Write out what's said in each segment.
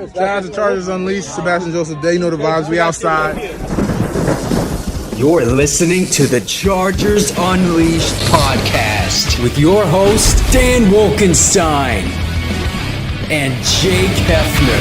Shout out to Chargers Unleashed, Sebastian Joseph Day. You know the vibes, we outside. You're listening to the Chargers Unleashed podcast with your host, Dan Wolkenstein and Jake Hefner.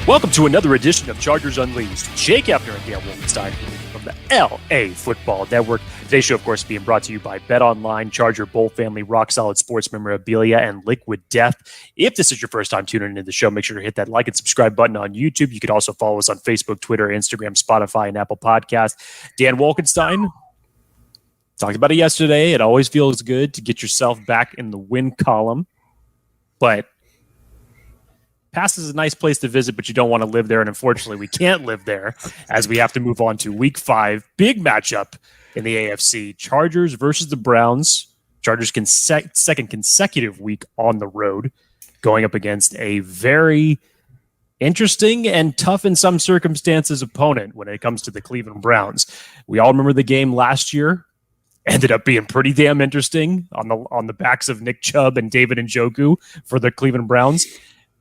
Welcome to another edition of Chargers Unleashed. Jake Hefner and Dan Wolkenstein from the LAFB Network. Today's show, of course, being brought to you by BetOnline, Charger Bowl Family, Rock Solid Sports Memorabilia, and Liquid Death. If this is your first time tuning into the show, make sure to hit that like and subscribe button on YouTube. You can also follow us on Facebook, Twitter, Instagram, Spotify, and Apple Podcasts. Dan Wolkenstein, talked about it yesterday. It always feels good to get yourself back in the win column, but Pass is a nice place to visit, but you don't want to live there. And unfortunately, we can't live there as we have to move on to week 5. Big matchup in the AFC. Chargers versus the Browns. Chargers second consecutive week on the road, going up against a very interesting and tough in some circumstances opponent when it comes to the Cleveland Browns. We all remember the game last year. Ended up being pretty damn interesting on the backs of Nick Chubb and David Njoku for the Cleveland Browns.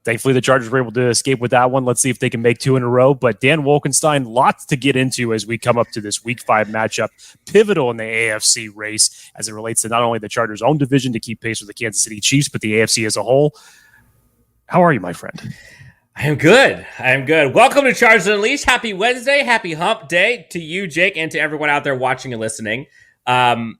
Thankfully, the Chargers were able to escape with that one. Let's see if they can make 2 in a row. But Dan Wolkenstein, lots to get into as we come up to this Week 5 matchup. Pivotal in the AFC race as it relates to not only the Chargers' own division to keep pace with the Kansas City Chiefs, but the AFC as a whole. How are you, my friend? I am good. Welcome to Chargers Unleashed. Happy Wednesday. Happy hump day to you, Jake, and to everyone out there watching and listening. A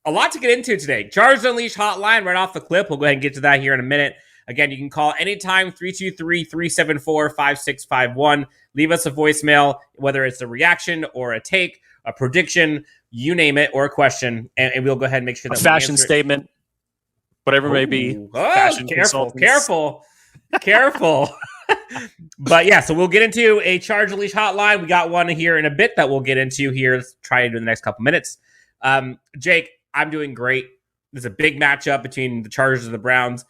lot to get into today. Chargers Unleashed hotline right off the clip. We'll go ahead and get to that here in a minute. Again, you can call anytime, 323-374-5651. Leave us a voicemail, whether it's a reaction or a take, a prediction, you name it, or a question, and we'll go ahead and make sure that a fashion statement, whatever it may be. Fashion careful. But yeah, so we'll get into a Charger Unleashed hotline. We got one here in a bit that we'll get into here. Let's try to do in the next couple minutes. Jake, I'm doing great. There's a big matchup between the Chargers and the Browns.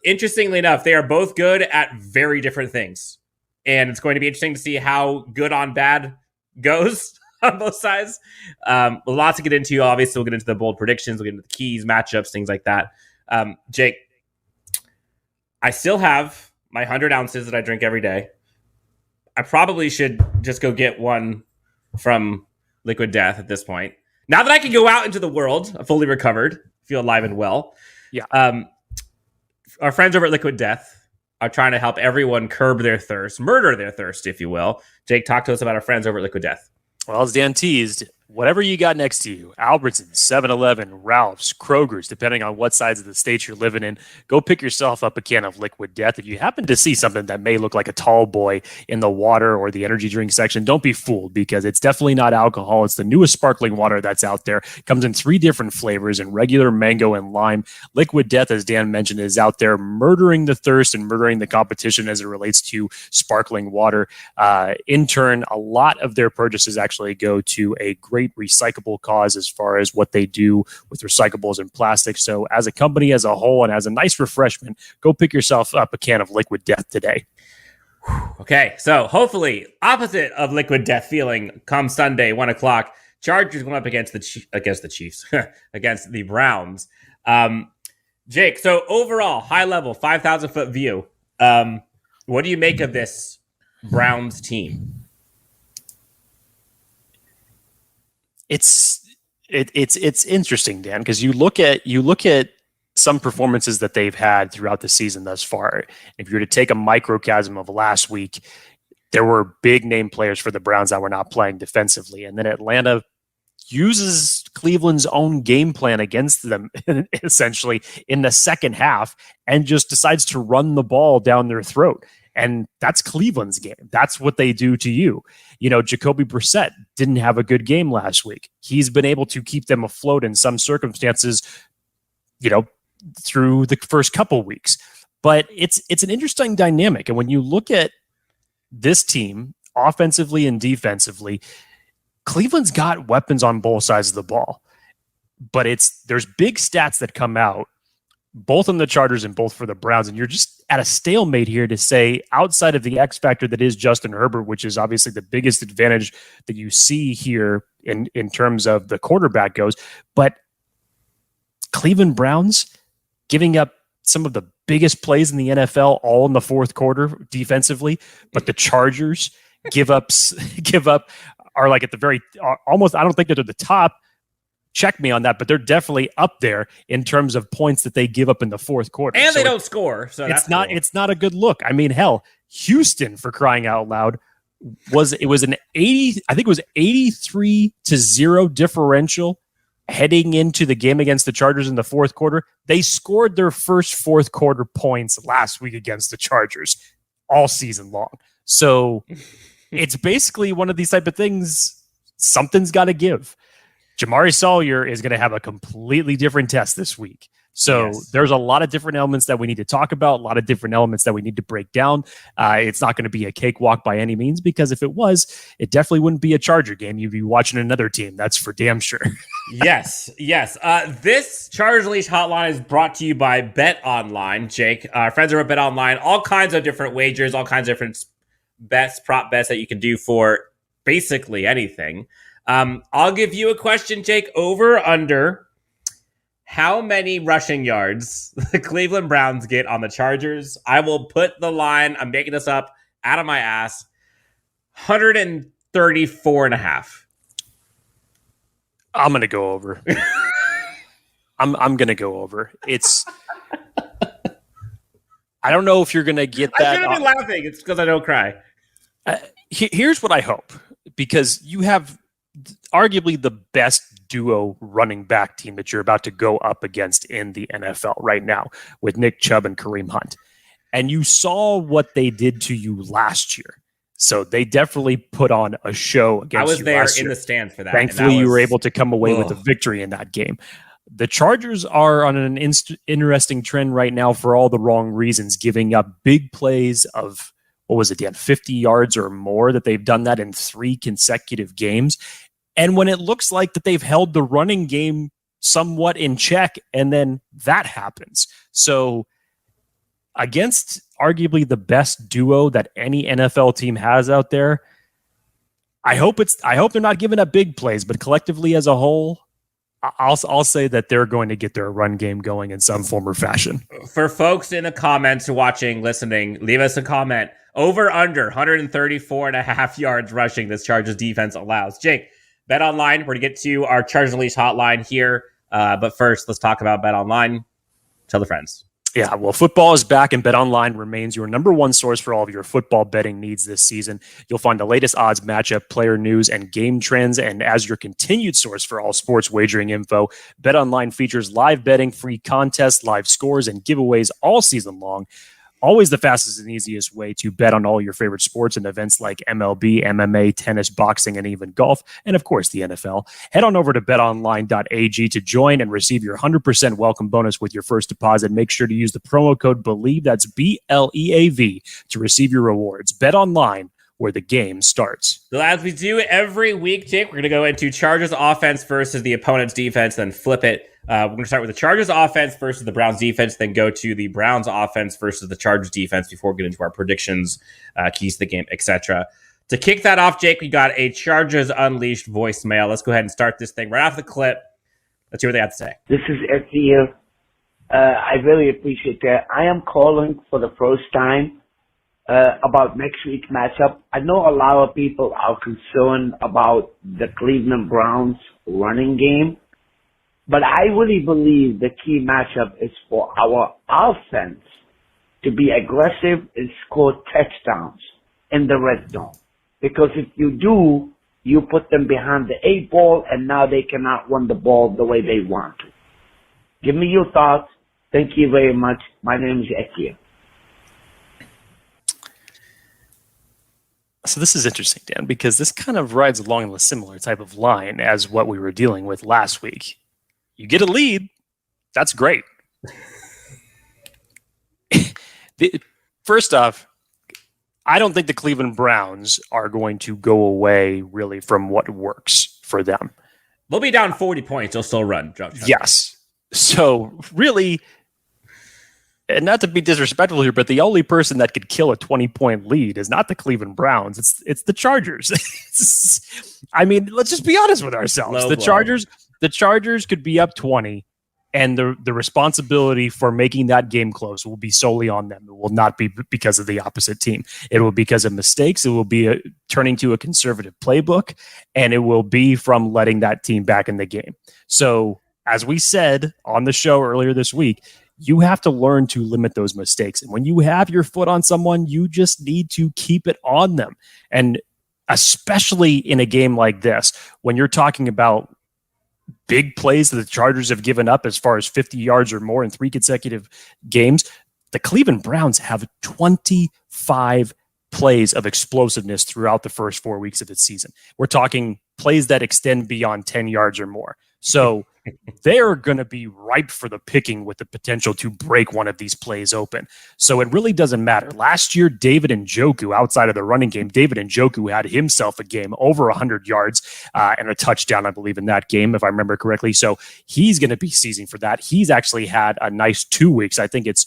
Interestingly enough, they are both good at very different things. And it's going to be interesting to see how good on bad goes on both sides. Lots to get into. Obviously, we'll get into the bold predictions. We'll get into the keys, matchups, things like that. Jake, I still have my 100 ounces that I drink every day. I probably should just go get one from Liquid Death at this point. Now that I can go out into the world, I'm fully recovered, feel alive and well. Yeah. Our friends over at Liquid Death are trying to help everyone curb their thirst, murder their thirst, if you will. Jake, talk to us about our friends over at Liquid Death. Well, as Dan teased, whatever you got next to you, Albertsons, 7-Eleven, Ralph's, Kroger's, depending on what sides of the state you're living in, go pick yourself up a can of Liquid Death. If you happen to see something that may look like a tall boy in the water or the energy drink section, don't be fooled because it's definitely not alcohol. It's the newest sparkling water that's out there. It comes in 3 different flavors in regular, mango, and lime. Liquid Death, as Dan mentioned, is out there murdering the thirst and murdering the competition as it relates to sparkling water. In turn, a lot of their purchases actually go to a great recyclable cause as far as what they do with recyclables and plastic. So as a company as a whole and as a nice refreshment, go pick yourself up a can of Liquid Death today. Okay, so hopefully opposite of Liquid Death feeling come Sunday, 1 o'clock, Chargers going up against the Chiefs, against the Browns. Jake, so overall, high level, 5,000-foot view, what do you make of this Browns team? It's interesting, Dan, because you look at some performances that they've had throughout the season thus far. If you were to take a microcosm of last week, there were big name players for the Browns that were not playing defensively, and then Atlanta uses Cleveland's own game plan against them essentially in the second half and just decides to run the ball down their throat. And that's Cleveland's game. That's what they do to you. You know, Jacoby Brissett didn't have a good game last week. He's been able to keep them afloat in some circumstances, you know, through the first couple weeks. But it's an interesting dynamic. And when you look at this team offensively and defensively, Cleveland's got weapons on both sides of the ball. But there's big stats that come out both on the Chargers and both for the Browns. And you're just at a stalemate here to say, outside of the X factor that is Justin Herbert, which is obviously the biggest advantage that you see here in terms of the quarterback goes. But Cleveland Browns giving up some of the biggest plays in the NFL all in the fourth quarter defensively, but the Chargers give up are like at the very almost. I don't think they're at the top. Check me on that, but they're definitely up there in terms of points that they give up in the fourth quarter. And they don't score, so it's not cool. It's not a good look. I mean, hell, Houston, for crying out loud, was an 80. I think it was 83-0 differential heading into the game against the Chargers in the fourth quarter. They scored their first fourth quarter points last week against the Chargers all season long. So it's basically one of these type of things. Something's got to give. Jamari Sawyer is going to have a completely different test this week. So there's a lot of different elements that we need to talk about, a lot of different elements that we need to break down. It's not going to be a cakewalk by any means, because if it was, it definitely wouldn't be a Charger game. You'd be watching another team. That's for damn sure. Yes. This Chargers Unleashed hotline is brought to you by Bet Online, Jake. Our friends are at Bet Online. All kinds of different wagers, all kinds of different bets, prop bets that you can do for basically anything. I'll give you a question, Jake. Over, under, how many rushing yards the Cleveland Browns get on the Chargers? I will put the line, I'm making this up out of my ass, 134.5. I'm going to go over. I'm going to go over. I don't know if you're going to get that. I shouldn't be laughing. It's because I don't cry. Here's what I hope, because you have arguably the best duo running back team that you're about to go up against in the NFL right now with Nick Chubb and Kareem Hunt. And you saw what they did to you last year. So they definitely put on a show against you. I was there last in year. the stands for that. Thankfully, you were able to come away with a victory in that game. The Chargers are on an interesting trend right now for all the wrong reasons, giving up big plays of, what was it, Dan, 50 yards or more, that they've done that in 3 consecutive games. And when it looks like that they've held the running game somewhat in check, and then that happens. So against arguably the best duo that any NFL team has out there, I hope they're not giving up big plays, but collectively as a whole, I'll say that they're going to get their run game going in some form or fashion. For folks in the comments watching, listening, leave us a comment. Over, under, 134.5 yards rushing this Chargers defense allows. Jake, Bet Online, we're going to get to our Chargers Unleashed hotline here. But first, let's talk about Bet Online. Tell the friends. Yeah, well, football is back, and Bet Online remains your number one source for all of your football betting needs this season. You'll find the latest odds, matchup, player news, and game trends. And as your continued source for all sports wagering info, Bet Online features live betting, free contests, live scores, and giveaways all season long. Always the fastest and easiest way to bet on all your favorite sports and events like MLB, MMA, tennis, boxing, and even golf, and of course the NFL. Head on over to betonline.ag to join and receive your 100% welcome bonus with your first deposit. Make sure to use the promo code BELIEVE, that's BLEAV, to receive your rewards. Bet Online, where the game starts. So as we do every week, Jake, we're going to go into Chargers offense versus the opponent's defense, then flip it. We're going to start with the Chargers offense versus the Browns defense, then go to the Browns offense versus the Chargers defense before we get into our predictions, keys to the game, etc. To kick that off, Jake, we got a Chargers Unleashed voicemail. Let's go ahead and start this thing right off the clip. Let's hear what they have to say. This is Ekeler. I really appreciate that. I am calling for the first time about next week's matchup. I know a lot of people are concerned about the Cleveland Browns running game, but I really believe the key matchup is for our offense to be aggressive and score touchdowns in the red zone. Because if you do, you put them behind the 8 ball, and now they cannot run the ball the way they want to. Give me your thoughts. Thank you very much. My name is Ekeler. So this is interesting, Dan, because this kind of rides along a similar type of line as what we were dealing with last week. You get a lead, that's great. First off, I don't think the Cleveland Browns are going to go away really from what works for them. They'll be down 40 points. They'll still run. Yes. So really, and not to be disrespectful here, but the only person that could kill a 20-point lead is not the Cleveland Browns. It's the Chargers. I mean, let's just be honest with ourselves. The Chargers could be up 20 And the responsibility for making that game close will be solely on them. It will not be because of the opposite team. It will be because of mistakes. It will be turning to a conservative playbook, and it will be from letting that team back in the game. So, as we said on the show earlier this week, you have to learn to limit those mistakes. And when you have your foot on someone, you just need to keep it on them. And especially in a game like this, when you're talking about big plays that the Chargers have given up as far as 50 yards or more in 3 consecutive games, the Cleveland Browns have 25 plays of explosiveness throughout the first 4 weeks of the season. We're talking plays that extend beyond 10 yards or more. So they're going to be ripe for the picking with the potential to break one of these plays open. So it really doesn't matter. Last year, David Njoku, outside of the running game, David Njoku had himself a game over 100 yards and a touchdown, I believe, in that game, if I remember correctly. So he's going to be seizing for that. He's actually had a nice 2 weeks. I think it's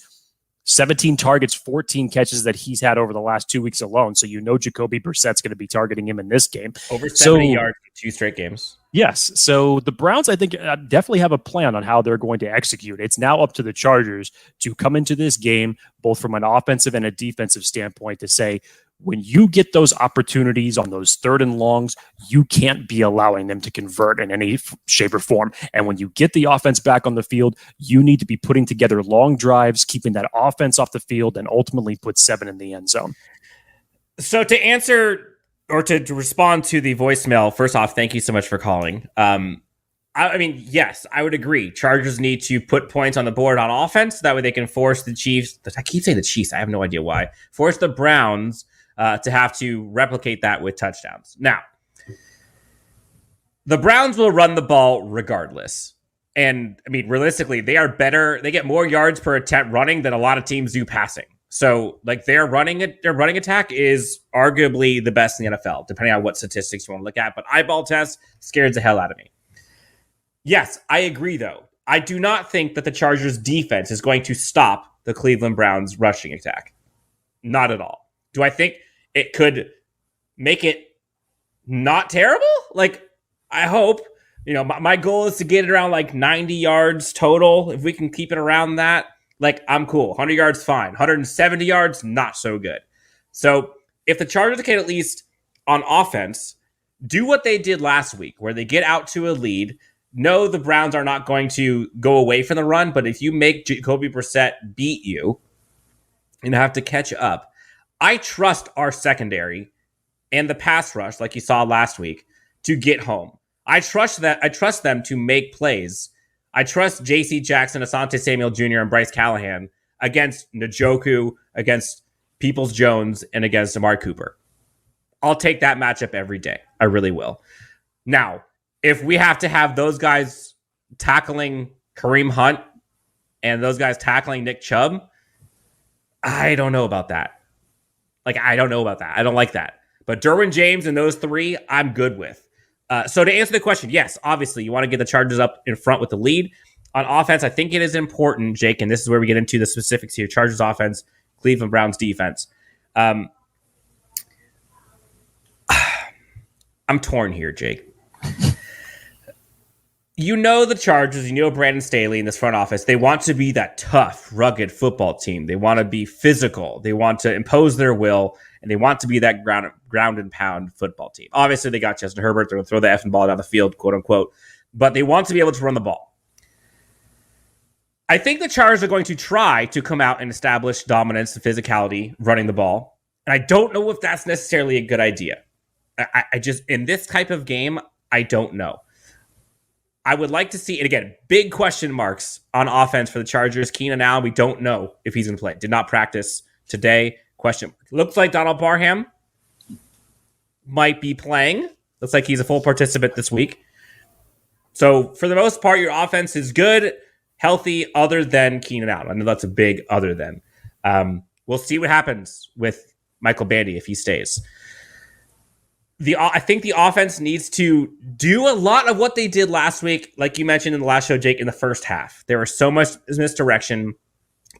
17 targets, 14 catches that he's had over the last 2 weeks alone. So Jacoby Brissett's going to be targeting him in this game. Over 70 yards in 2 straight games. Yes. So the Browns, I think, definitely have a plan on how they're going to execute. It's now up to the Chargers to come into this game, both from an offensive and a defensive standpoint, to say, when you get those opportunities on those 3rd and longs, you can't be allowing them to convert in any shape or form. And when you get the offense back on the field, you need to be putting together long drives, keeping that offense off the field, and ultimately put 7 in the end zone. So to answer or to respond to the voicemail, first off, thank you so much for calling. I mean, yes, I would agree. Chargers need to put points on the board on offense. That way they can force the Chiefs. I keep saying the Chiefs. I have no idea why. Force the Browns to have to replicate that with touchdowns. Now, the Browns will run the ball regardless. And, I mean, realistically, they are better. They get more yards per attempt running than a lot of teams do passing. So, like, their running attack is arguably the best in the NFL, depending on what statistics you want to look at. But eyeball test scares the hell out of me. Yes, I agree, though. I do not think that the Chargers' defense is going to stop the Cleveland Browns' rushing attack. Not at all. Do I think it could make it not terrible? Like, I hope. You know, my goal is to get it around like 90 yards total. If we can keep it around that, like, I'm cool. 100 yards, fine. 170 yards, not so good. So if the Chargers can at least, on offense, do what they did last week, where they get out to a lead, know the Browns are not going to go away from the run, but if you make Jacoby Brissett beat you and have to catch up, I trust our secondary and the pass rush, like you saw last week, to get home. I trust them to make plays. I trust J.C. Jackson, Asante Samuel Jr., and Bryce Callahan against Njoku, against Peoples-Jones, and against Amari Cooper. I'll take that matchup every day. I really will. Now, if we have to have those guys tackling Kareem Hunt and those guys tackling Nick Chubb, I don't know about that. I don't like that. But Derwin James and those 3, I'm good with. So to answer the question, yes, obviously you want to get the Chargers up in front with the lead. On offense, I think it is important, Jake, and this is where we get into the specifics here. Chargers offense, Cleveland Browns defense. I'm torn here, Jake. You know the Chargers, you know Brandon Staley in this front office. They want to be that tough, rugged football team. They want to be physical. They want to impose their will, and they want to be that ground and pound football team. Obviously, they got Justin Herbert. They're going to throw the effing ball down the field, quote unquote. But they want to be able to run the ball. I think the Chargers are going to try to come out and establish dominance and physicality running the ball. And I don't know if that's necessarily a good idea. I just, in this type of game, I don't know. I would like to see, and again, big question marks on offense for the Chargers. Keenan Allen, we don't know if he's going to play. Did not practice today. Question mark. Looks like Donald Parham might be playing. Looks like he's a full participant this week. So for the most part, your offense is good, healthy, other than Keenan Allen. I know that's a big other than. We'll see what happens with Michael Bandy if he stays. I think the offense needs to do a lot of what they did last week, like you mentioned in the last show, Jake, in the first half. There was so much misdirection.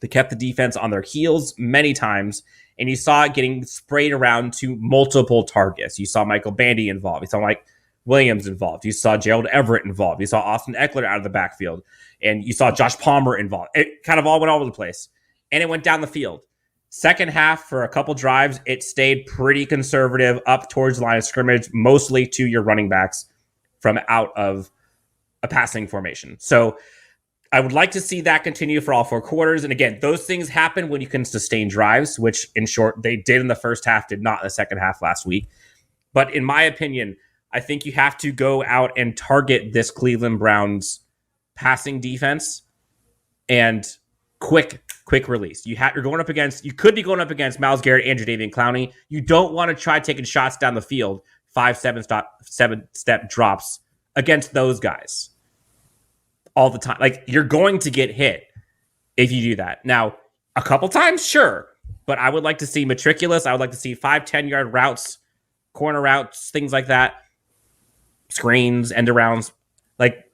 They kept the defense on their heels many times, and you saw it getting sprayed around to multiple targets. You saw Michael Bandy involved. You saw Williams involved. You saw Gerald Everett involved. You saw Austin Ekeler out of the backfield. And you saw Josh Palmer involved. It kind of all went all over the place. And it went down the field. Second half, for a couple drives, it stayed pretty conservative up towards the line of scrimmage, mostly to your running backs from out of a passing formation. So I would like to see that continue for all 4 quarters. And again, those things happen when you can sustain drives, which in short, they did in the first half, did not in the second half last week. But in my opinion, I think you have to go out and target this Cleveland Browns passing defense and quick release. You could be going up against Myles Garrett and Jadeveon Clowney. You don't want to try taking shots down the field, 7-step drops against those guys all the time. Like, you're going to get hit if you do that. Now, a couple times, sure, but I would like to see meticulous. I would like to see 5-10 yard routes, corner routes, things like that, screens, end arounds. Like,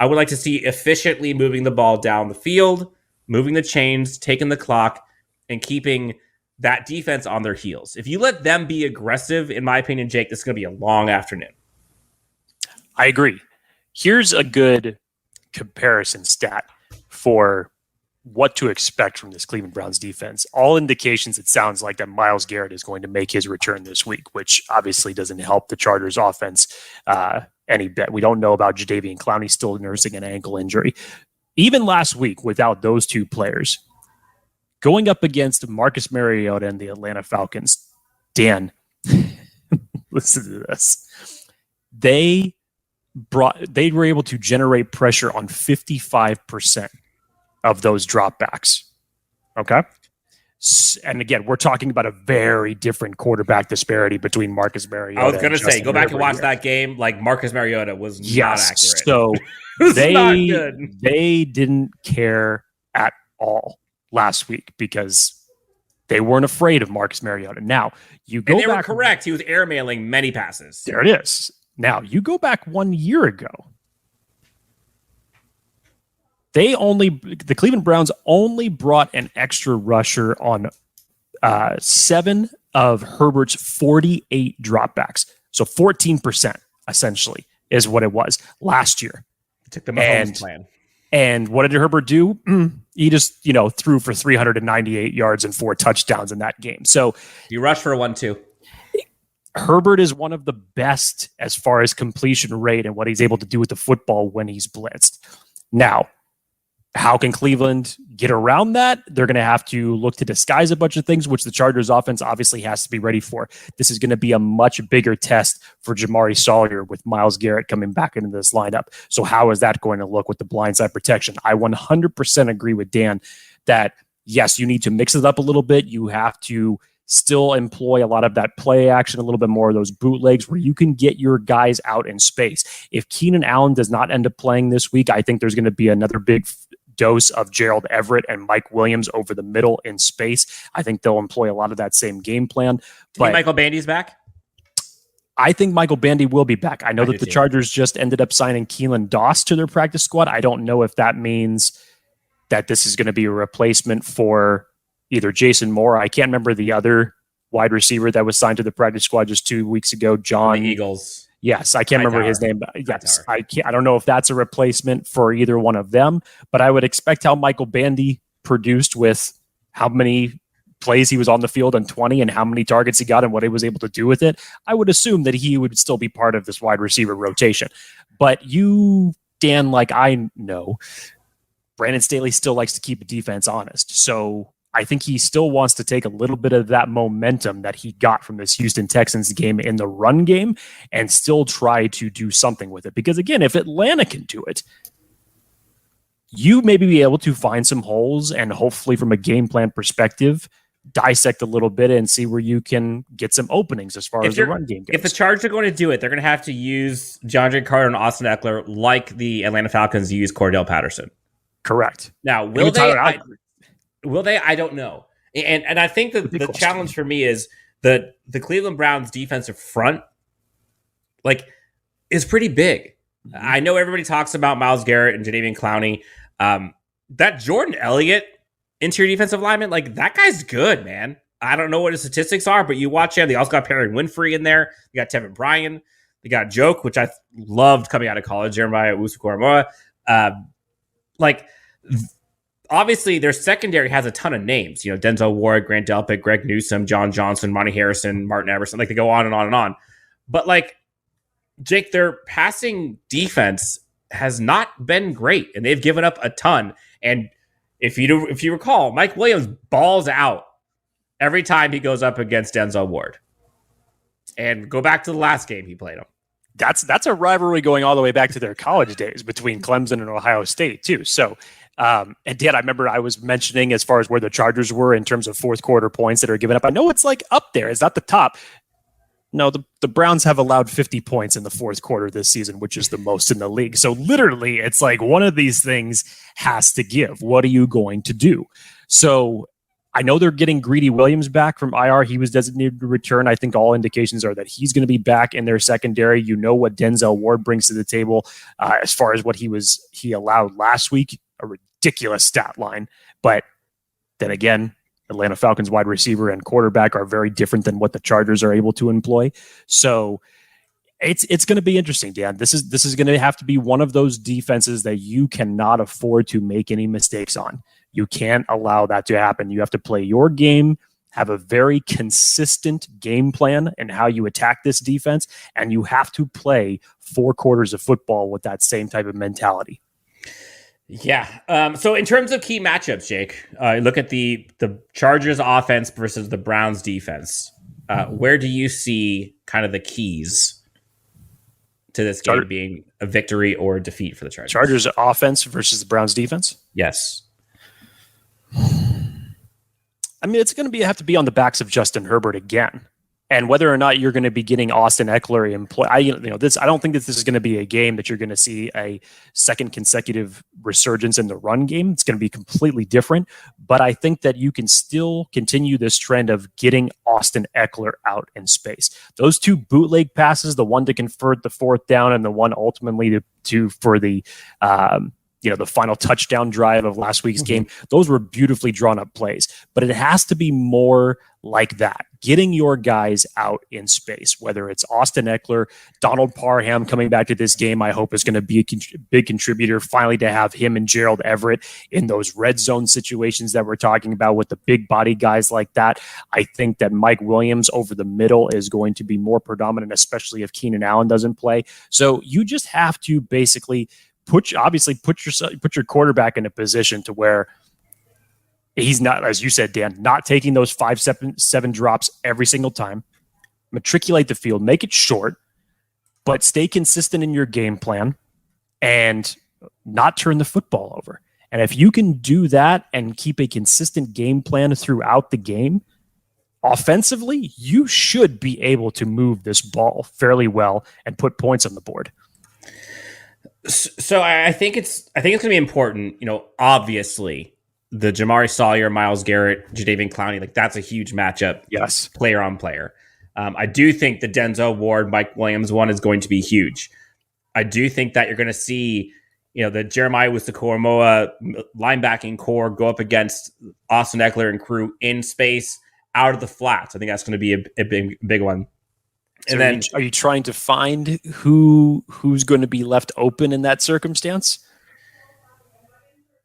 I would like to see efficiently moving the ball down the field, moving the chains, taking the clock, and keeping that defense on their heels. If you let them be aggressive, in my opinion, Jake, this is going to be a long afternoon. I agree. Here's a good comparison stat for what to expect from this Cleveland Browns defense. All indications, it sounds like that Myles Garrett is going to make his return this week, which obviously doesn't help the Chargers offense any bit. We don't know about Jadeveon Clowney, still nursing an ankle injury. Even last week, without those 2 players, going up against Marcus Mariota and the Atlanta Falcons, Dan, listen to this. They were able to generate pressure on 55% of those dropbacks. Okay? And again, we're talking about a very different quarterback disparity between Marcus Mariota. I was going to say, go back and watch that game. Like, Marcus Mariota was not accurate. So they didn't care at all last week because they weren't afraid of Marcus Mariota. Now, you go back. And they were correct. He was airmailing many passes. There it is. Now, you go back 1 year ago. The Cleveland Browns only brought an extra rusher on 7 of Herbert's 48 dropbacks. So 14%, essentially, is what it was last year. It took the Mahomes plan. And what did Herbert do? He just, threw for 398 yards and 4 touchdowns in that game. So you rushed for a 1-2. Herbert is one of the best as far as completion rate and what he's able to do with the football when he's blitzed. Now, how can Cleveland get around that? They're going to have to look to disguise a bunch of things, which the Chargers offense obviously has to be ready for. This is going to be a much bigger test for Jamari Sawyer with Myles Garrett coming back into this lineup. So how is that going to look with the blindside protection? I 100% agree with Dan that, yes, you need to mix it up a little bit. You have to still employ a lot of that play action, a little bit more of those bootlegs where you can get your guys out in space. If Keenan Allen does not end up playing this week, I think there's going to be another big dose of Gerald Everett and Mike Williams over the middle in space. I think they'll employ a lot of that same game plan. But Michael Bandy's back? I think Michael Bandy will be back. I know that the Chargers just ended up signing Keelan Doss to their practice squad. I don't know if that means that this is going to be a replacement for either Jason Moore. I can't remember the other wide receiver that was signed to the practice squad just 2 weeks ago. John the Eagles. Yes, I can't remember his name. Yes, I don't know if that's a replacement for either one of them, but I would expect how Michael Bandy produced with how many plays he was on the field on 20 and how many targets he got and what he was able to do with it. I would assume that he would still be part of this wide receiver rotation. But you, Dan, like I know, Brandon Staley still likes to keep a defense honest. So I think he still wants to take a little bit of that momentum that he got from this Houston Texans game in the run game and still try to do something with it. Because again, if Atlanta can do it, you maybe be able to find some holes and hopefully from a game plan perspective, dissect a little bit and see where you can get some openings as far as the run game goes. If the Chargers are going to do it, they're going to have to use DeAndre Carter and Austin Ekeler like the Atlanta Falcons use Cordell Patterson. Correct. Now, will they? I don't know. And I think that the challenge for me is the Cleveland Browns defensive front is pretty big. Mm-hmm. I know everybody talks about Myles Garrett and Jadeveon Clowney. That Jordan Elliott interior defensive lineman, that guy's good, man. I don't know what his statistics are, but you watch him. They also got Perry Winfrey in there. You got Tevin Bryan. They got Joke, which I loved coming out of college, Jeremiah Owusu-Koramoah. Obviously, their secondary has a ton of names. Denzel Ward, Grant Delpit, Greg Newsome, John Johnson, Monty Harrison, Martin Everson. They go on and on and on. But Jake, their passing defense has not been great, and they've given up a ton. And if you recall, Mike Williams balls out every time he goes up against Denzel Ward. And go back to the last game he played him. That's a rivalry going all the way back to their college days between Clemson and Ohio State too. So, and Dan, I remember I was mentioning as far as where the Chargers were in terms of fourth quarter points that are given up. I know it's up there. It's not the top. No, the Browns have allowed 50 points in the fourth quarter this season, which is the most in the league. So literally, it's one of these things has to give. What are you going to do? So I know they're getting Greedy Williams back from IR. He was designated to return. I think all indications are that he's going to be back in their secondary. You know what Denzel Ward brings to the table as far as what he allowed last week, a ridiculous stat line. But then again, Atlanta Falcons wide receiver and quarterback are very different than what the Chargers are able to employ. So it's going to be interesting, Dan. This is going to have to be one of those defenses that you cannot afford to make any mistakes on. You can't allow that to happen. You have to play your game, have a very consistent game plan in how you attack this defense, and you have to play 4 quarters of football with that same type of mentality. Yeah. So in terms of key matchups, Jake, look at the Chargers offense versus the Browns defense. Where do you see kind of the keys to this game being a victory or a defeat for the Chargers? Chargers offense versus the Browns defense? Yes. I mean, it's going to have to be on the backs of Justin Herbert again. And whether or not you're going to be getting Austin Ekeler in play, I don't think that this is going to be a game that you're going to see a second consecutive resurgence in the run game. It's going to be completely different. But I think that you can still continue this trend of getting Austin Ekeler out in space. Those 2 bootleg passes, the one to convert the 4th down and the one ultimately for the the final touchdown drive of last week's game, those were beautifully drawn up plays. But it has to be more like that, getting your guys out in space, whether it's Austin Ekeler, Donald Parham coming back to this game, I hope is going to be a big contributor, finally to have him and Gerald Everett in those red zone situations that we're talking about with the big body guys like that. I think that Mike Williams over the middle is going to be more predominant, especially if Keenan Allen doesn't play. So you just have to basically put your quarterback in a position to where he's not, as you said, Dan, not taking those 5-7 drops every single time. Matriculate the field, make it short, but stay consistent in your game plan and not turn the football over. And if you can do that and keep a consistent game plan throughout the game, offensively, you should be able to move this ball fairly well and put points on the board. So I think it's going to be important. Obviously, the Jamari Sawyer, Myles Garrett, Jadeveon Clowney, that's a huge matchup. Yes, player on player. I do think the Denzel Ward, Mike Williams one is going to be huge. I do think that you're going to see, the Jeremiah Owusu-Koramoah linebacking core go up against Austin Ekeler and crew in space out of the flats. I think that's going to be a big one. So and then, are you trying to find who's going to be left open in that circumstance?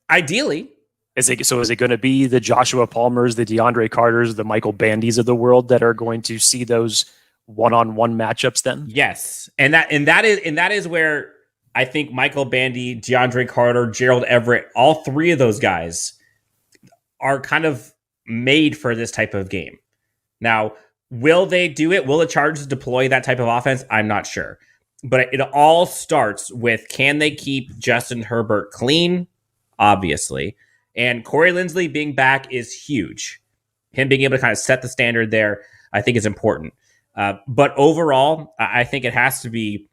Ideally. Is it going to be the Joshua Palmers, the DeAndre Carters, the Michael Bandys of the world that are going to see those one-on-one matchups then? Yes. And that is where I think Michael Bandy, DeAndre Carter, Gerald Everett, all 3 of those guys are kind of made for this type of game. Now, will they do it? Will the Chargers deploy that type of offense? I'm not sure. But it all starts with, can they keep Justin Herbert clean? Obviously. And Corey Linsley being back is huge. Him being able to kind of set the standard there, I think is important. But overall, I think it has to be,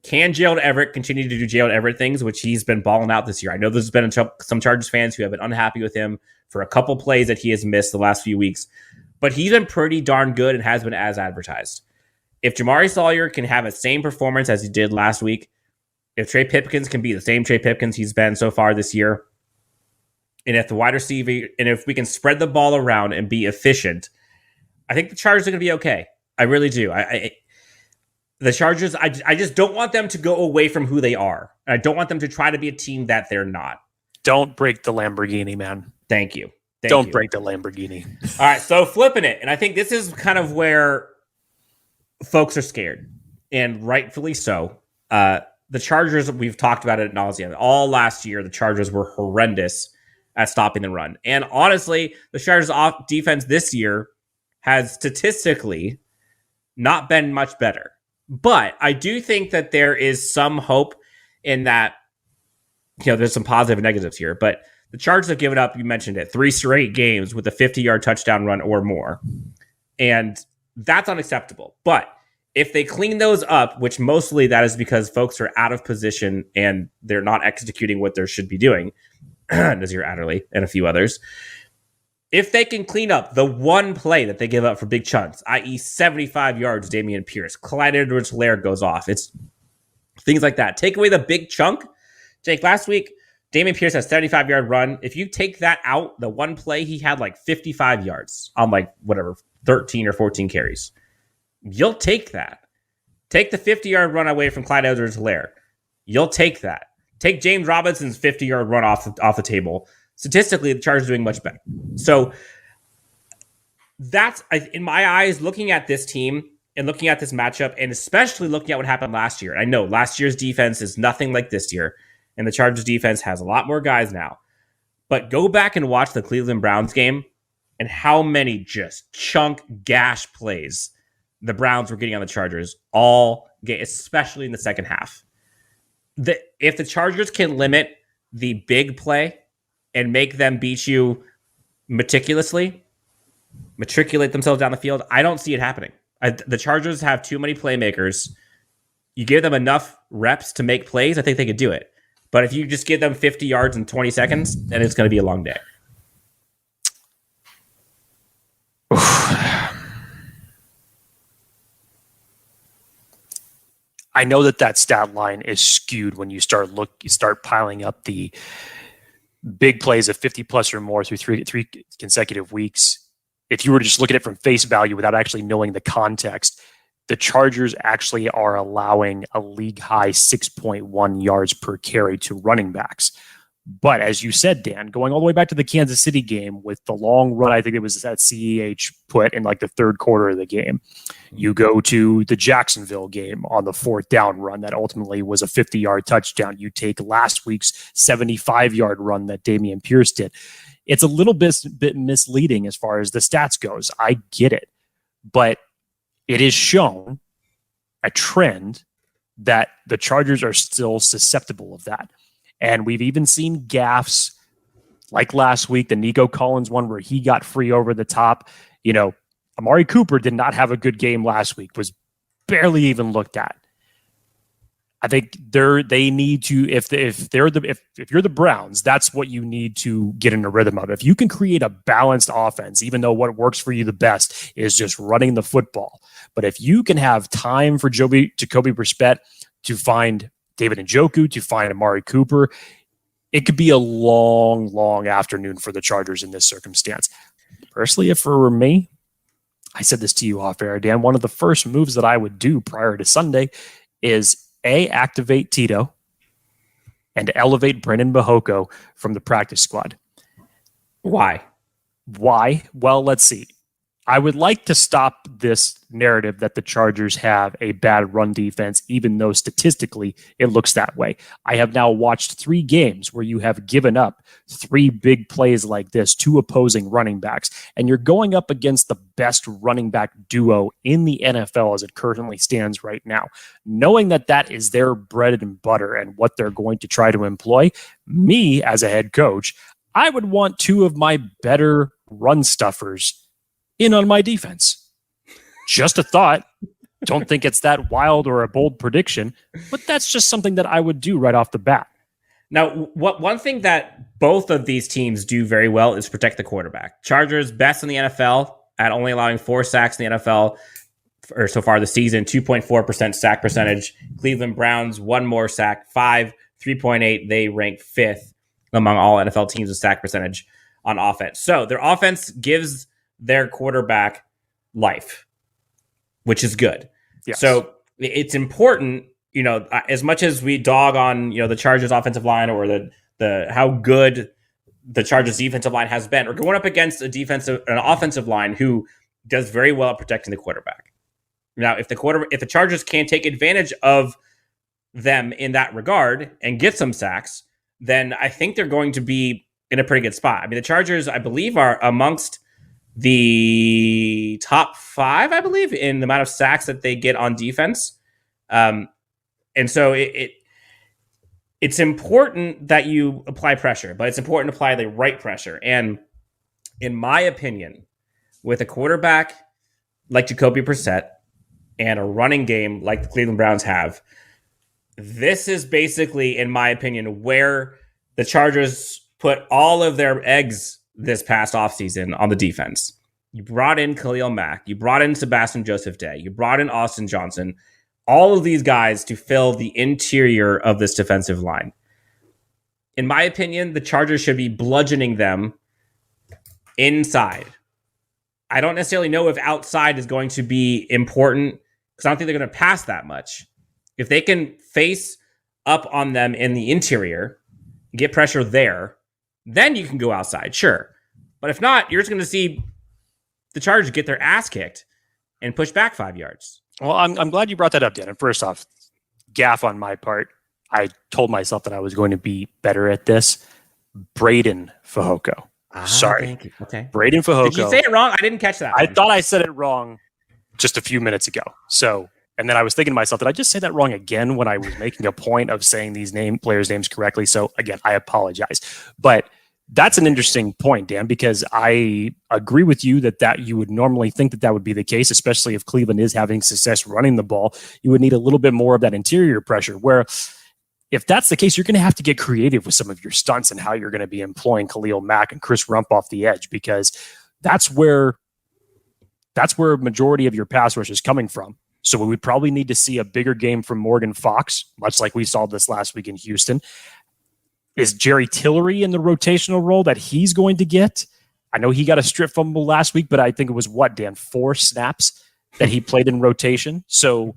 can Gerald Everett continue to do Gerald Everett things, which he's been balling out this year? I know there's been some Chargers fans who have been unhappy with him for a couple plays that he has missed the last few weeks. But he's been pretty darn good and has been as advertised. If Jamari Sawyer can have the same performance as he did last week, if Trey Pipkins can be the same Trey Pipkins he's been so far this year, and if the wide receiver, and if we can spread the ball around and be efficient, I think the Chargers are going to be okay. I really do. The Chargers, I just don't want them to go away from who they are. I don't want them to try to be a team that they're not. Don't break the Lamborghini, man. Thank you. Don't break the Lamborghini. All right, so flipping it. And I think this is kind of where folks are scared, and rightfully so. The Chargers, we've talked about it ad nauseum. All last year, the Chargers were horrendous at stopping the run. And honestly, the Chargers' defense this year has statistically not been much better. But I do think that there is some hope in that, there's some positive and negatives here. But the Chargers have given up, you mentioned it, 3 straight games with a 50-yard touchdown run or more. And that's unacceptable. But if they clean those up, which mostly that is because folks are out of position and they're not executing what they should be doing, Nazir Adderley and a few others, if they can clean up the one play that they give up for big chunks, i.e. 75 yards, Dameon Pierce, Clyde Edwards-Helaire goes off. It's things like that. Take away the big chunk. Jake, last week, Dameon Pierce has a 75-yard run. If you take that out, the one play, he had like 55 yards on 13 or 14 carries. You'll take that. Take the 50-yard run away from Clyde Edwards-Helaire. You'll take that. Take James Robinson's 50-yard run off the table. Statistically, the Chargers are doing much better. So that's, in my eyes, looking at this team and looking at this matchup, and especially looking at what happened last year. I know last year's defense is nothing like this year, and the Chargers defense has a lot more guys now. But go back and watch the Cleveland Browns game and how many just chunk gash plays the Browns were getting on the Chargers all game, especially in the second half. If the Chargers can limit the big play and make them beat you meticulously, matriculate themselves down the field, I don't see it happening. The Chargers have too many playmakers. You give them enough reps to make plays, I think they could do it. But if you just give them 50 yards in 20 seconds, then it's going to be a long day. I know that stat line is skewed when you start piling up the big plays of 50 plus or more through three consecutive weeks. If you were to just look at it from face value without actually knowing the context, the Chargers actually are allowing a league high 6.1 yards per carry to running backs. But as you said, Dan, going all the way back to the Kansas City game with the long run, I think it was that CEH put in like the third quarter of the game. You go to the Jacksonville game on the 4th down run that ultimately was a 50-yard touchdown. You take last week's 75-yard run that Dameon Pierce did. It's a little bit misleading as far as the stats goes. I get it. But it is shown a trend that the Chargers are still susceptible of that. And we've even seen gaffes like last week, the Nico Collins one where he got free over the top. Amari Cooper did not have a good game last week, was barely even looked at. I think they need to, if you're the Browns, that's what you need to get in a rhythm of. If you can create a balanced offense, even though what works for you the best is just running the football. But if you can have time for Jacoby Brissett to find David Njoku, to find Amari Cooper, it could be a long, long afternoon for the Chargers in this circumstance. Personally, if it were me, I said this to you off air, Dan, one of the first moves that I would do prior to Sunday is activate Tito and elevate Brendan Bahoko from the practice squad. Why? Well, let's see. I would like to stop this narrative that the Chargers have a bad run defense, even though statistically it looks that way. I have now watched 3 games where you have given up 3 big plays like this to opposing running backs, and you're going up against the best running back duo in the NFL as it currently stands right now. Knowing that is their bread and butter and what they're going to try to employ, me as a head coach, I would want 2 of my better run stuffers in on my defense. Just a thought. Don't think it's that wild or a bold prediction, but that's just something that I would do right off the bat. Now, one thing that both of these teams do very well is protect the quarterback. Chargers best in the NFL at only allowing 4 sacks in the NFL or so far this season, 2.4% sack percentage. Cleveland Browns, 1 more sack, 3.8. They rank 5th among all NFL teams with sack percentage on offense. So their offense gives their quarterback life, which is good. Yes. So it's important, as much as we dog on, the Chargers offensive line or the how good the Chargers defensive line has been, or going up against an offensive line who does very well at protecting the quarterback. Now, if the Chargers can take advantage of them in that regard and get some sacks, then I think they're going to be in a pretty good spot. I mean, the Chargers, I believe, are amongst the top 5, I believe, in the amount of sacks that they get on defense. And so it's important that you apply pressure, but it's important to apply the right pressure. And in my opinion, with a quarterback like Jacoby Brissett and a running game like the Cleveland Browns have, this is basically, in my opinion, where the Chargers put all of their eggs this past offseason on the defense. You brought in Khalil Mack. You brought in Sebastian Joseph Day. You brought in Austin Johnson. All of these guys to fill the interior of this defensive line. In my opinion, the Chargers should be bludgeoning them inside. I don't necessarily know if outside is going to be important because I don't think they're going to pass that much. If they can face up on them in the interior, get pressure there, then you can go outside, sure. But if not, you're just going to see the Chargers get their ass kicked and push back 5 yards. Well, I'm glad you brought that up, Dan. And first off, gaff on my part. I told myself that I was going to be better at this. Braden Fehoko. Sorry. Thank you. Okay. Braden Fehoko. Did you say it wrong? I didn't catch that. I thought I said it wrong just a few minutes ago. And then I was thinking to myself, did I just say that wrong again when I was making a point of saying these players' names correctly? So again, I apologize. But that's an interesting point, Dan, because I agree with you that you would normally think that would be the case, especially if Cleveland is having success running the ball. You would need a little bit more of that interior pressure, where if that's the case, you're going to have to get creative with some of your stunts and how you're going to be employing Khalil Mack and Chris Rump off the edge, because that's where a majority of your pass rush is coming from. So we would probably need to see a bigger game from Morgan Fox, much like we saw this last week in Houston. Is Jerry Tillery in the rotational role that he's going to get? I know he got a strip fumble last week, but I think it was 4 snaps that he played in rotation. So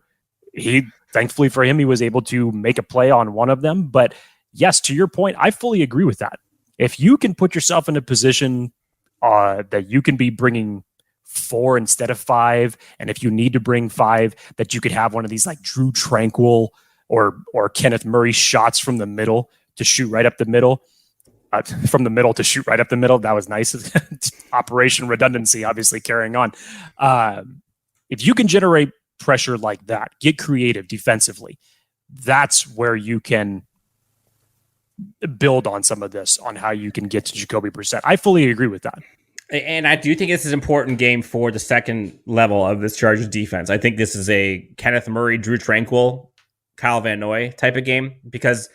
thankfully for him, he was able to make a play on one of them. But yes, to your point, I fully agree with that. If you can put yourself in a position that you can be bringing 4 instead of 5, and if you need to bring 5, that you could have one of these like Drew Tranquil or Kenneth Murray shots from the middle to shoot right up the middle, from the middle to shoot right up the middle. That was nice. Operation redundancy, obviously carrying on. If you can generate pressure like that, get creative defensively, that's where you can build on some of this, on how you can get to Jacoby Brissett. I fully agree with that. And I do think this is an important game for the second level of this Chargers defense. I think this is a Kenneth Murray, Drew Tranquil, Kyle Van Noy type of game, because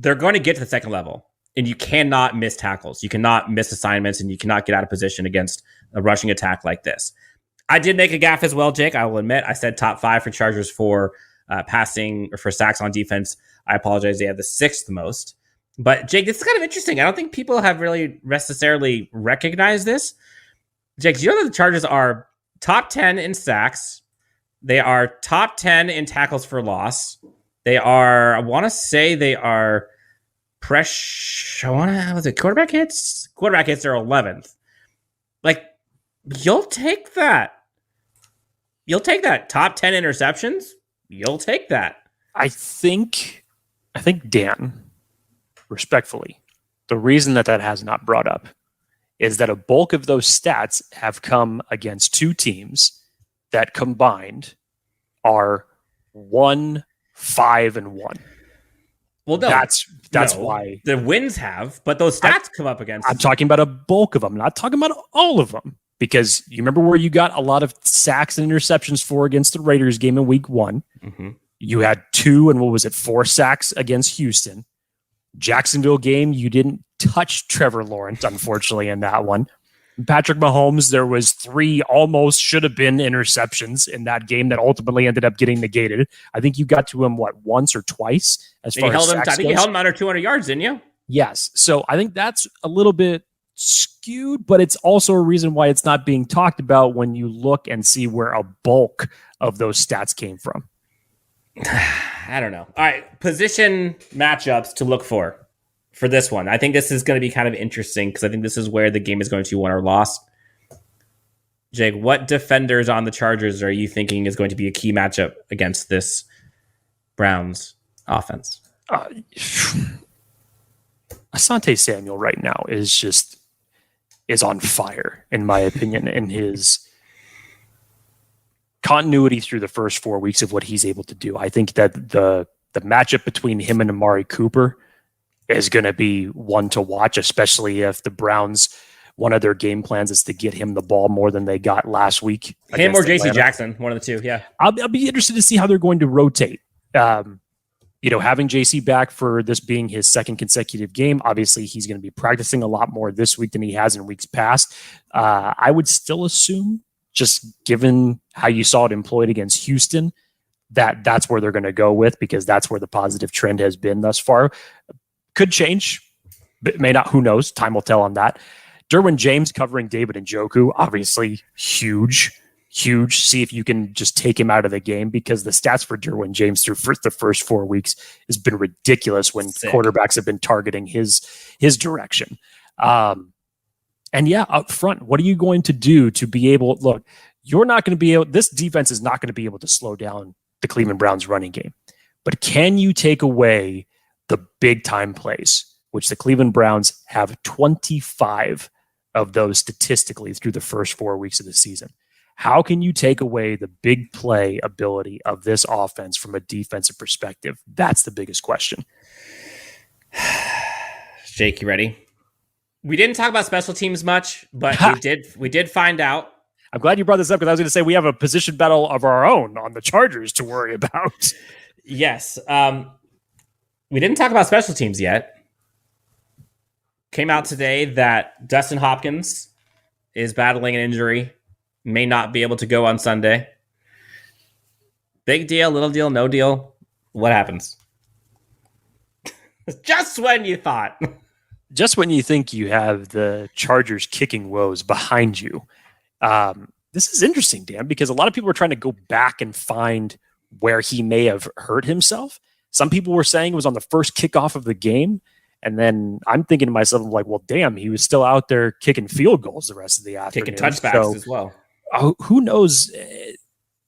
they're going to get to the second level, and you cannot miss tackles. You cannot miss assignments, and you cannot get out of position against a rushing attack like this. I did make a gaffe as well, Jake. I will admit, I said top 5 for Chargers for passing or for sacks on defense. I apologize. They have the 6th most. But Jake, this is kind of interesting. I don't think people have really necessarily recognized this. Jake, do you know that the Chargers are top 10 in sacks? They are top 10 in tackles for loss. They are, I want to say they are was it quarterback hits? Quarterback hits are 11th. Like, you'll take that. You'll take that. Top 10 interceptions? You'll take that. I think Dan, respectfully, the reason that has not brought up is that a bulk of those stats have come against 2 teams that combined are 1-5-1. Well, no, that's why the wins have, but those stats come up against. I'm talking about a bulk of them, not talking about all of them, because you remember where you got a lot of sacks and interceptions for against the Raiders game in week 1. Mm-hmm. You had 2 and 4 sacks against Houston. Jacksonville game, you didn't touch Trevor Lawrence, unfortunately, in that one. Patrick Mahomes, there was 3 almost should have been interceptions in that game that ultimately ended up getting negated. I think you got to him, once or twice as far as sacks I think you held him under 200 yards, didn't you? Yes. So I think that's a little bit skewed, but it's also a reason why it's not being talked about when you look and see where a bulk of those stats came from. I don't know. All right, position matchups to look for this one. I think this is going to be kind of interesting because I think this is where the game is going to be won or lost. Jake, what defenders on the Chargers are you thinking is going to be a key matchup against this Browns offense? Asante Samuel right now is on fire, in my opinion, and his continuity through the first 4 weeks of what he's able to do. I think that the matchup between him and Amari Cooper is going to be one to watch, especially if the Browns, one of their game plans is to get him the ball more than they got last week. Him or JC Jackson, one of the two, yeah. I'll be interested to see how they're going to rotate. Having JC back for this being his second consecutive game, obviously he's going to be practicing a lot more this week than he has in weeks past. I would still assume, just given how you saw it employed against Houston, that's where they're going to go with, because that's where the positive trend has been thus far. Could change, but may not. Who knows? Time will tell on that. Derwin James covering David Njoku, obviously huge. See if you can just take him out of the game, because the stats for Derwin James through the first 4 weeks has been ridiculous when quarterbacks have been targeting his direction. And yeah, up front, what are you going to do to be able? Look, you're not going to be able. This defense is not going to be able to slow down the Cleveland Browns running game. But can you take away the big time plays, which the Cleveland Browns have 25 of those statistically through the first 4 weeks of the season? How can you take away the big play ability of this offense from a defensive perspective? That's the biggest question. Jake, you ready? We didn't talk about special teams much, but we did find out. I'm glad you brought this up, because I was going to say we have a position battle of our own on the Chargers to worry about. Yes. We didn't talk about special teams yet. Came out today that Dustin Hopkins is battling an injury. May not be able to go on Sunday. Big deal, little deal, no deal. What happens? Just when you thought. Just when you think you have the Chargers kicking woes behind you. This is interesting, Dan, because a lot of people are trying to go back and find where he may have hurt himself. Some people were saying it was on the first kickoff of the game. And then I'm thinking to myself, I'm like, well, damn, he was still out there kicking field goals the rest of the afternoon. Kicking touchbacks as well. Who knows?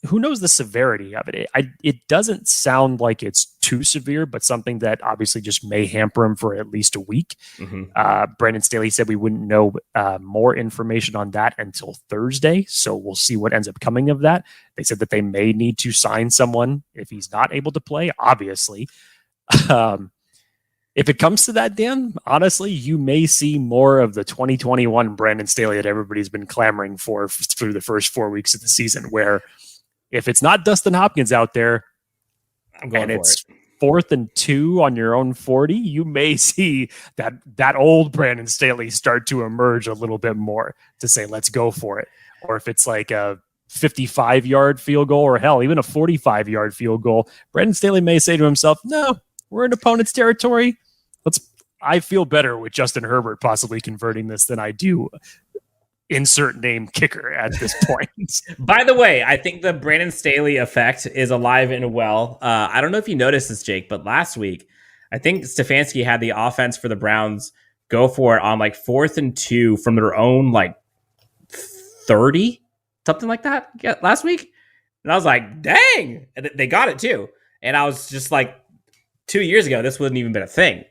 Who knows the severity of it? It doesn't sound like it's too severe, but something that obviously just may hamper him for at least a week. Mm-hmm. Brandon Staley said we wouldn't know more information on that until Thursday, so we'll see what ends up coming of that. They said that they may need to sign someone if he's not able to play, obviously. If it comes to that, Dan, honestly, you may see more of the 2021 Brandon Staley that everybody's been clamoring for through the first 4 weeks of the season, where if it's not Dustin Hopkins out there and it's 4th and 2 on your own 40, you may see that old Brandon Staley start to emerge a little bit more to say, let's go for it. Or if it's like a 55-yard field goal, or hell, even a 45-yard field goal, Brandon Staley may say to himself, no, we're in opponent's territory. I feel better with Justin Herbert possibly converting this than I do insert name kicker at this point. By the way, I think the Brandon Staley effect is alive and well. I don't know if you noticed this, Jake, but last week, I think Stefanski had the offense for the Browns go for it on like 4th and 2 from their own like 30, something like that last week. And I was like, dang, and they got it too. And I was just like, 2 years ago, this wouldn't even been a thing.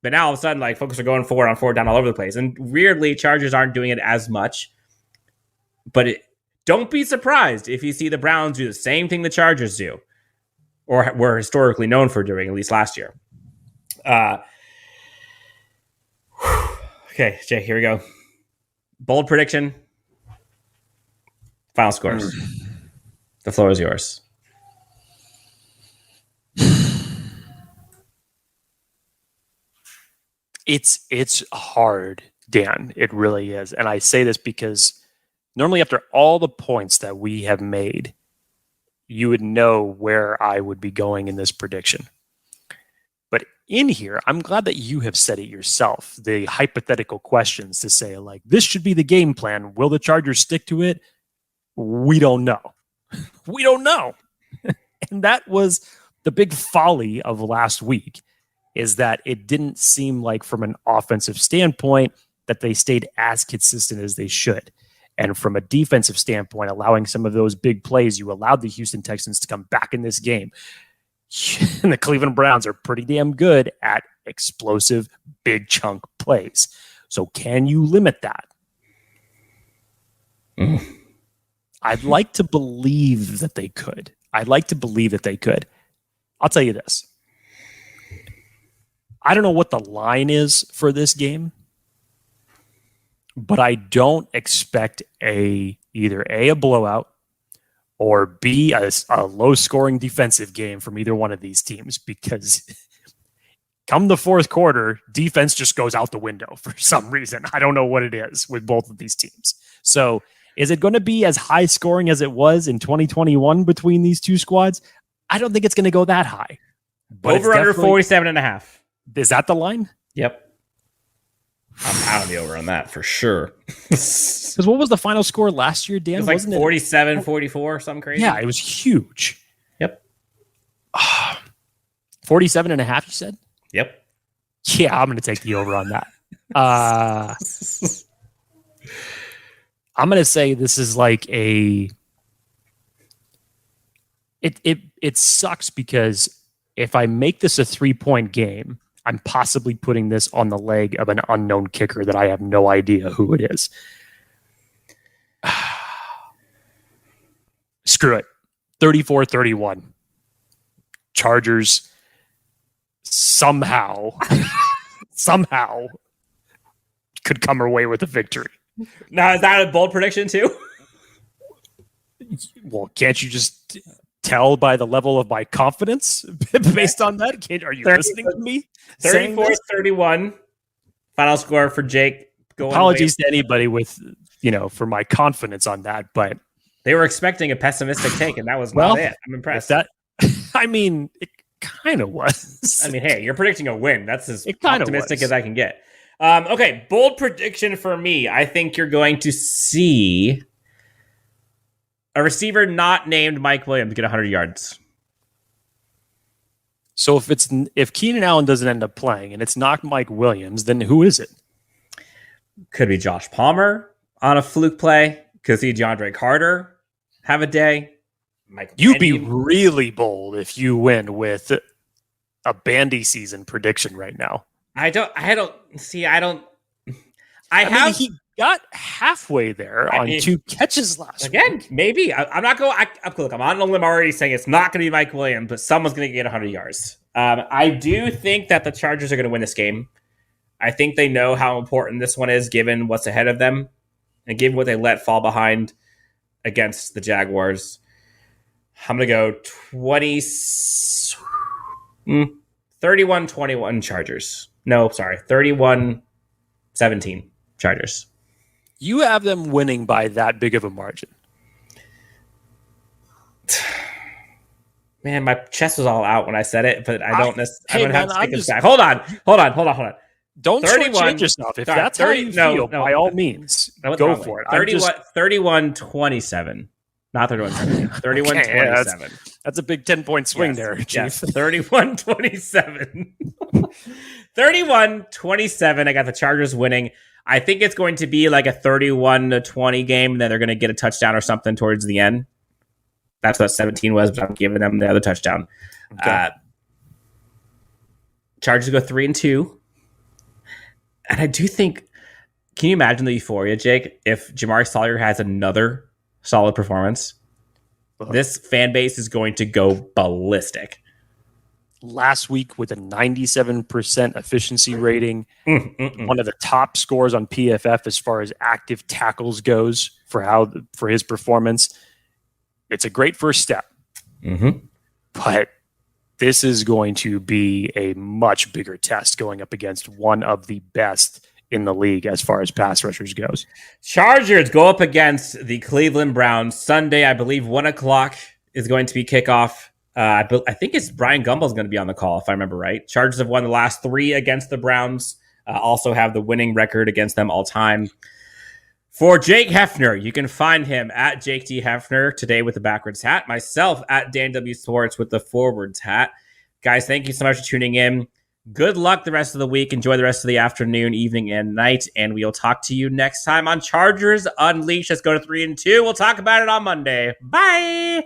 But now all of a sudden, like, folks are going forward on 4th down all over the place. And weirdly, Chargers aren't doing it as much. But don't be surprised if you see the Browns do the same thing the Chargers do, or were historically known for doing, at least last year. Okay, Jay, here we go. Bold prediction. Final scores. The floor is yours. It's hard, Dan. It really is. And I say this because normally after all the points that we have made, you would know where I would be going in this prediction. But in here, I'm glad that you have said it yourself. The hypothetical questions to say, like, this should be the game plan. Will the Chargers stick to it? We don't know. We don't know. And that was The big folly of last week is that it didn't seem like from an offensive standpoint that they stayed as consistent as they should. And from a defensive standpoint, allowing some of those big plays, you allowed the Houston Texans to come back in this game. And the Cleveland Browns are pretty damn good at explosive, big chunk plays. So can you limit that? I'd like to believe that they could. I'll tell you this. I don't know what the line is for this game, but I don't expect either a blowout or B, a low-scoring defensive game from either one of these teams, because come the fourth quarter, defense just goes out the window for some reason. I don't know what it is with both of these teams. So is it going to be as high-scoring as it was in 2021 between these two squads? I don't think it's going to go that high. But over under 47.5. Is that the line? Yep. I'm on the over on that for sure. Because what was the final score last year, Dan? It was like 47, 44, something crazy. Yeah, it was huge. Yep. 47.5, you said? Yep. Yeah, I'm going to take the over on that. I'm going to say this is like it sucks because if I make this a 3-point game, I'm possibly putting this on the leg of an unknown kicker that I have no idea who it is. Screw it. 34-31. Chargers somehow could come away with a victory. Now, is that a bold prediction too? Well, can't you just tell by the level of my confidence based on that? Are you listening to me? 34-31. Final score for Jake. Apologies to anybody with, for my confidence on that, but they were expecting a pessimistic take, and that was not it. I'm impressed. It kind of was. Hey, you're predicting a win. That's as optimistic as I can get. Okay, bold prediction for me. I think you're going to see a receiver not named Mike Williams get 100 yards. So if Keenan Allen doesn't end up playing and it's not Mike Williams, then who is it? Could be Josh Palmer on a fluke play. Could see DeAndre Carter have a day. You'd be really bold if you win with a Bandy season prediction right now. He got halfway there on 2 catches last week. Maybe. I'm not going. Look, I'm on a limb already saying it's not going to be Mike Williams, but someone's going to get 100 yards. I do think that the Chargers are going to win this game. I think they know how important this one is, given what's ahead of them and given what they let fall behind against the Jaguars. I'm going to go 31-21 Chargers. No, sorry, 31-17 Chargers. You have them winning by that big of a margin. Man, my chest was all out when I said it, but I don't necessarily have to take this back. Hold on. Don't change yourself. If that's how you feel, by all means, go for it. 31-27. Not 31-17. 31-27. That's a big 10-point swing there, Chief. Yes, 31-27. 31-27. I got the Chargers winning. I think it's going to be like a 31-20 game, and then they're going to get a touchdown or something towards the end. That's what 17 was, but I'm giving them the other touchdown. Okay. Chargers go 3-2. And I do think, can you imagine the euphoria, Jake, if Jamari Sawyer has another solid performance? This fan base is going to go ballistic. Last week with a 97% efficiency rating, one of the top scores on PFF as far as active tackles goes for his performance. It's a great first step. But this is going to be a much bigger test going up against one of the best in the league as far as pass rushers goes. Chargers go up against the Cleveland Browns Sunday. I believe 1:00 is going to be kickoff. I think it's Brian Gumbel's going to be on the call, if I remember right. Chargers have won the last 3 against the Browns. Also have the winning record against them all time. For Jake Hefner, you can find him at Jake D. Hefner today with the backwards hat. Myself at Dan W. Sports with the forwards hat. Guys, thank you so much for tuning in. Good luck the rest of the week. Enjoy the rest of the afternoon, evening, and night. And we'll talk to you next time on Chargers Unleashed. Let's go to 3-2. We'll talk about it on Monday. Bye.